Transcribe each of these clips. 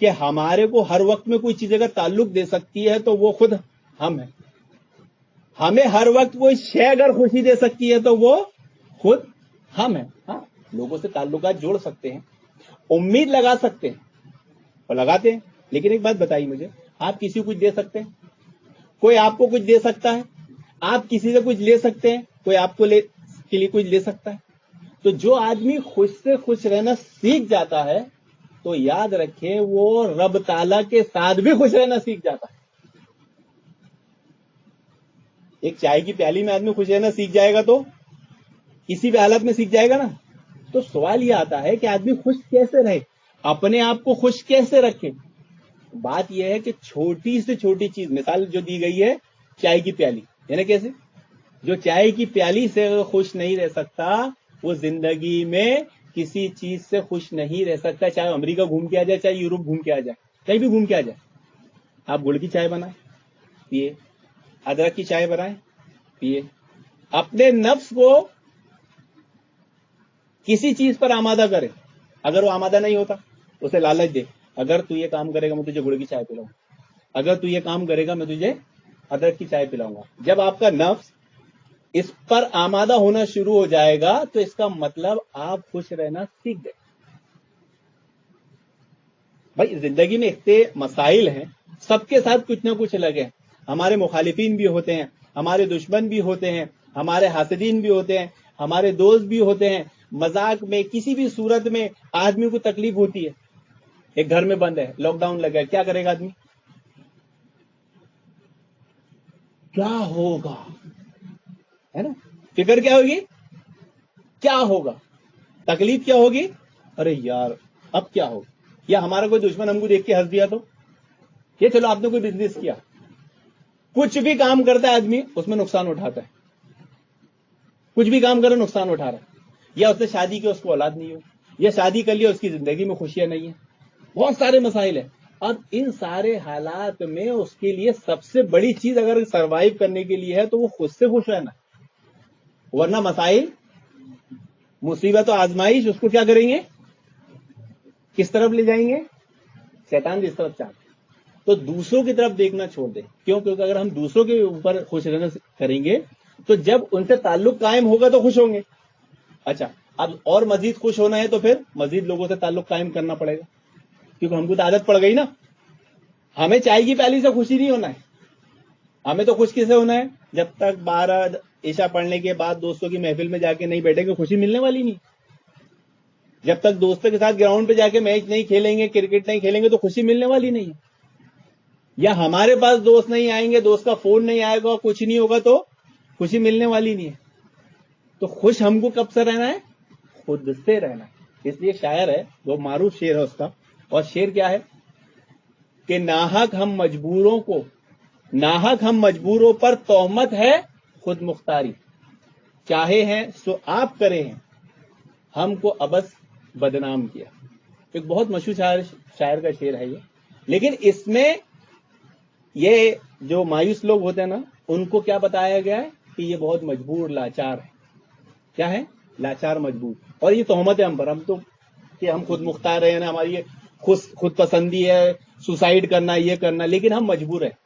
کہ ہمارے کو ہر وقت میں کوئی چیز اگر تعلق دے سکتی ہے تو وہ خود ہم ہیں. ہمیں ہر وقت کوئی شے اگر خوشی دے سکتی ہے تو وہ خود ہم ہیں. ہاں لوگوں سے تعلقات جوڑ سکتے ہیں, امید لگا سکتے ہیں اور لگاتے ہیں. لیکن ایک بات بتائیے مجھے, آپ کسی کو کچھ دے سکتے ہیں؟ کوئی آپ کو کچھ دے سکتا ہے؟ آپ کسی سے کچھ لے سکتے ہیں؟ کوئی آپ کو کے لیے کچھ لے سکتا ہے؟ تو جو آدمی خوش سے خوش رہنا سیکھ جاتا ہے تو یاد رکھیں وہ رب تعالیٰ کے ساتھ بھی خوش رہنا سیکھ جاتا ہے. ایک چائے کی پیالی میں آدمی خوش رہنا سیکھ جائے گا تو کسی بھی حالت میں سیکھ جائے گا نا. تو سوال یہ آتا ہے کہ آدمی خوش کیسے رہے, اپنے آپ کو خوش کیسے رکھے. بات یہ ہے کہ چھوٹی سے چھوٹی چیز, مثال جو دی گئی ہے چائے کی پیالی, یعنی کیسے, جو چائے کی پیالی سے خوش نہیں رہ سکتا وہ زندگی میں کسی چیز سے خوش نہیں رہ سکتا. چاہے امریکہ گھوم کے آ جائے, چاہے یورپ گھوم کے آ جائے, کہیں بھی گھوم کے آ جائے. آپ گڑ کی چائے بنائیں پیے, ادرک کی چائے بنائیں پیے, اپنے نفس کو کسی چیز پر آمادہ کرے. اگر وہ آمادہ نہیں ہوتا اسے لالچ دے, اگر تو یہ کام کرے گا میں تجھے گڑ کی چائے پلاؤں گا, اگر تو یہ کام کرے گا میں تجھے ادرک کی چائے پلاؤں گا. جب آپ کا نفس اس پر آمادہ ہونا شروع ہو جائے گا تو اس کا مطلب آپ خوش رہنا سیکھ گئے. بھائی زندگی میں اتنے مسائل ہیں, سب کے ساتھ کچھ نہ کچھ لگے ہیں. ہمارے مخالفین بھی ہوتے ہیں, ہمارے دشمن بھی ہوتے ہیں, ہمارے حاسدین بھی ہوتے ہیں, ہمارے دوست بھی ہوتے ہیں. مذاق میں کسی بھی صورت میں آدمی کو تکلیف ہوتی ہے. ایک گھر میں بند ہے, لاک ڈاؤن لگا ہے, کیا کرے گا آدمی؟ کیا ہوگا, ہے نا, فکر کیا ہوگی, کیا ہوگا, تکلیف کیا ہوگی, ارے یار اب کیا ہوگا. یا ہمارا کوئی دشمن ہم کو دیکھ کے ہنس دیا تو یہ چلو آپ نے کوئی بزنس کیا, کچھ بھی کام کرتا ہے آدمی اس میں نقصان اٹھاتا ہے, کچھ بھی کام کرے نقصان اٹھا رہا ہے. یا اس نے شادی کی اس کو اولاد نہیں ہو, یا شادی کر لیا اس کی زندگی میں خوشیاں نہیں ہیں, بہت سارے مسائل ہیں. اب ان سارے حالات میں اس کے لیے سب سے بڑی چیز اگر سروائیو کرنے کے لیے ہے تو وہ خود سے خوش رہنا. ورنہ مسائل, مصیبت و آزمائش اس کو کیا کریں گے, کس طرف لے جائیں گے, شیطان جس طرف چاہتے. تو دوسروں کی طرف دیکھنا چھوڑ دیں. کیوں؟ کیونکہ اگر ہم دوسروں کے اوپر خوش رہنا کریں گے تو جب ان سے تعلق قائم ہوگا تو خوش ہوں گے. اچھا, اب اور مزید خوش ہونا ہے تو پھر مزید لوگوں سے تعلق قائم کرنا پڑے گا, کیونکہ ہم کو تو عادت پڑ گئی نا. ہمیں چائے کی پیالی سے خوشی نہیں ہونا ہے, ہمیں تو خوش کیسے ہونا ہے, جب تک 12 عشاء پڑھنے کے بعد دوستوں کی محفل میں جا کے نہیں بیٹھیں گے خوشی ملنے والی نہیں. جب تک دوستوں کے ساتھ گراؤنڈ پہ جا کے میچ نہیں کھیلیں گے, کرکٹ نہیں کھیلیں گے تو خوشی ملنے والی نہیں. یا ہمارے پاس دوست نہیں آئیں گے, دوست کا فون نہیں آئے گا, کچھ نہیں ہوگا تو خوشی ملنے والی نہیں ہے. تو خوش ہم کو کب سے رہنا ہے, خود سے رہنا ہے. اس لیے شاعر ہے, وہ معروف شعر ہے اس کا, اور شعر کیا ہے کہ ناحق ہم مجبوروں پر تہمت ہے خود مختاری, چاہے ہیں سو آپ کرے ہیں ہم کو ابس بدنام کیا. ایک بہت مشہور شاعر کا شعر ہے یہ. لیکن اس میں یہ جو مایوس لوگ ہوتے ہیں نا ان کو کیا بتایا گیا ہے کہ یہ بہت مجبور لاچار ہے. کیا ہے, لاچار مجبور. اور یہ تہمت ہے ہم پر, ہم تو کہ ہم خود مختار ہیں نا, ہماری خود پسندی ہے, سوسائڈ کرنا, یہ کرنا, لیکن ہم مجبور ہیں.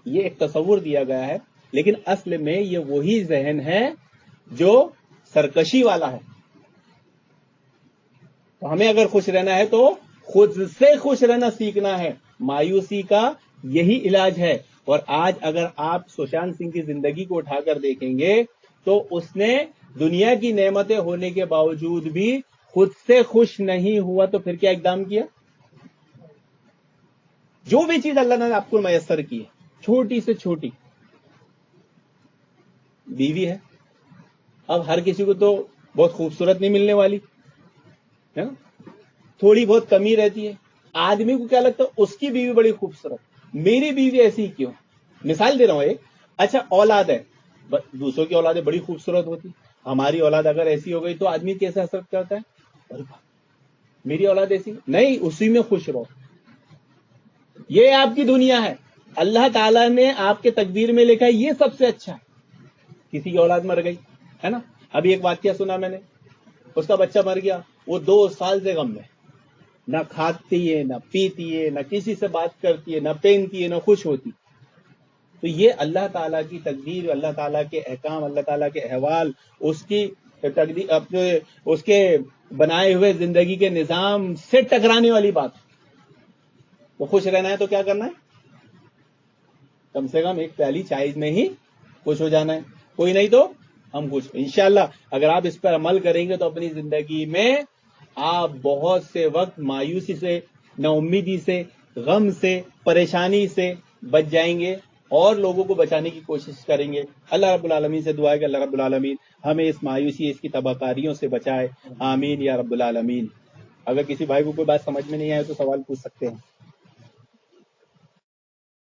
یہ ایک تصور دیا گیا ہے, لیکن اصل میں یہ وہی ذہن ہے جو سرکشی والا ہے. تو ہمیں اگر خوش رہنا ہے تو خود سے خوش رہنا سیکھنا ہے. مایوسی کا یہی علاج ہے. اور آج اگر آپ سشانت سنگھ کی زندگی کو اٹھا کر دیکھیں گے تو اس نے دنیا کی نعمتیں ہونے کے باوجود بھی خود سے خوش نہیں ہوا. تو پھر کیا اقدام کیا؟ جو بھی چیز اللہ نے آپ کو میسر کی ہے, چھوٹی سے چھوٹی, بیوی ہے, اب ہر کسی کو تو بہت خوبصورت نہیں ملنے والی ہے نا, تھوڑی بہت کمی رہتی ہے. آدمی کو کیا لگتا ہے اس کی بیوی بڑی خوبصورت, میری بیوی ایسی کیوں. مثال دے رہا ہوں ایک, اچھا اولاد ہے, دوسروں کی اولادیں بڑی خوبصورت ہوتی, ہماری اولاد اگر ایسی ہو گئی تو آدمی کیسے حسرت کرتا ہے, میری اولاد ایسی نہیں, اسی میں خوش رہو. یہ آپ کی دنیا ہے, اللہ تعالیٰ نے آپ کے تقدیر میں لکھا ہے یہ سب سے اچھا ہے. کسی کی اولاد مر گئی ہے نا, ابھی ایک واقعہ سنا میں نے, اس کا بچہ مر گیا, وہ 2 سال سے غم میں, نہ کھاتی ہے، نہ پیتی ہے، نہ کسی سے بات کرتی ہے، نہ پہنتی ہے، نہ خوش ہوتی. تو یہ اللہ تعالیٰ کی تقدیر، اللہ تعالیٰ کے احکام، اللہ تعالیٰ کے احوال، اس کی تقدیر، اپنے اس کے بنائے ہوئے زندگی کے نظام سے ٹکرانے والی بات. تو خوش رہنا ہے تو کیا کرنا ہے؟ کم سے کم ایک پیالی چائے میں ہی خوش ہو جانا ہے. کوئی نہیں تو ہم خوش. انشاءاللہ اگر آپ اس پر عمل کریں گے تو اپنی زندگی میں آپ بہت سے وقت مایوسی سے، نا امیدی سے، غم سے، پریشانی سے بچ جائیں گے اور لوگوں کو بچانے کی کوشش کریں گے. اللہ رب العالمین سے دعا ہے کہ اللہ رب العالمین ہمیں اس مایوسی، اس کی تباکاریوں سے بچائے. آمین یا رب العالمین. اگر کسی بھائی کو کوئی بات سمجھ میں نہیں آئے تو سوال پوچھ سکتے ہیں.